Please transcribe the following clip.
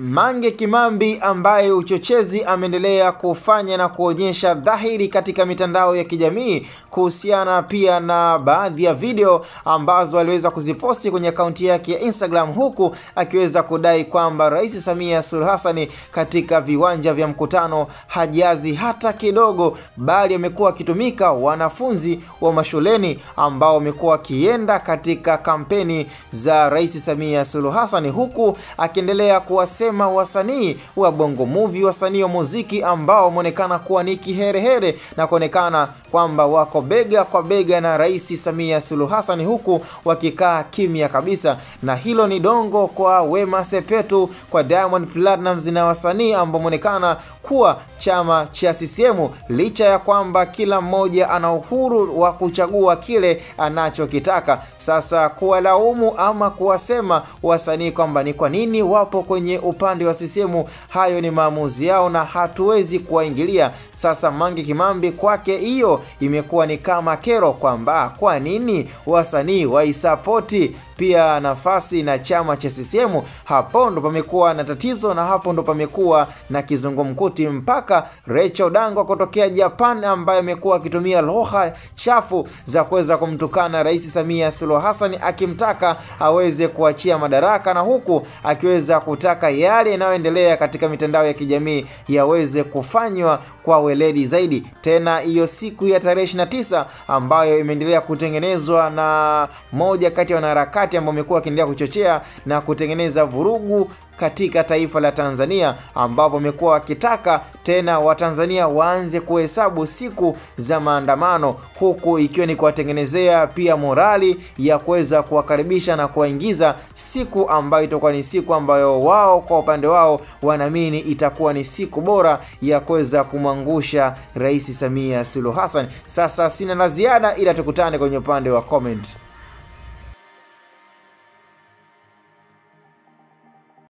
Mange Kimambi ambaye uchochezi ameendelea kufanya na kuonyesha dhahiri katika mitandao ya kijamii kuhusiana pia na baadhi ya video ambazo aliweza kuziposti kwenye akaunti yake ya Instagram, huku akiweza kudai kwamba Rais Samia Suluhu Hassan katika viwanja vya mkutano hajazi hata kidogo, bali amekuwa akitumika wanafunzi wa mashuleni ambao wamekuwa kienda katika kampeni za Rais Samia Suluhu Hassan, huku akiendelea kuwasema wasanii wa Bongo Movie, wasanii wa muziki ambao wameonekana kuwa ni kiherehere na kuonekana kwamba wako bega kwa bega na Rais Samia Suluhu Hassan, huku wakikaa kimya kabisa. Na hilo ni dongo kwa Wema Sepetu, kwa Diamond Platnumz na wasanii ambao wameonekana kuwa chama cha CCM, licha ya kwamba kila mmoja ana uhuru wa kuchagua kile anachokitaka. Sasa kuwalaumu ama kuwasema wasanii kwamba ni kwa nini wapo kwenye upande wa CCM, hayo ni maamuzi yao na hatuwezi kuwaingilia. Sasa Mange Kimambi kwake hiyo imekuwa ni kama kero, kwamba kwa nini wasanii waisapoti pia nafasi na chama cha CCM. Hapo ndo pamekuwa na tatizo na hapo ndo pamekuwa na kizungumkuti, mpaka Rachel Odango kutokea Japan ambaye amekuwa akitumia lugha chafu za kuweza kumtukana Rais Samia Suluhu Hassan, akimtaka aweze kuachia madaraka na huku akiweza kutaka yale yanayoendelea katika mitandao ya kijamii yaweze kufanywa kwa weledi zaidi. Tena hiyo siku ya tarehe 29 ambayo imeendelea kutengenezwa na moja kati ya wanaharakati ambao wamekuwa wakiendelea kuchochea na kutengeneza vurugu katika taifa la Tanzania, ambapo wamekuwa wakitaka tena Watanzania waanze kuhesabu siku za maandamano, huku ikiwa ni kuwatengenezea pia morali ya kuweza kuwakaribisha na kuwaingiza siku ambayo itakuwa ni siku ambayo wao kwa upande wao wanaamini itakuwa ni siku bora ya kuweza kumwangusha Rais Samia Suluhu Hassan. Sasa sina la ziada, ila tukutane kwenye upande wa comment.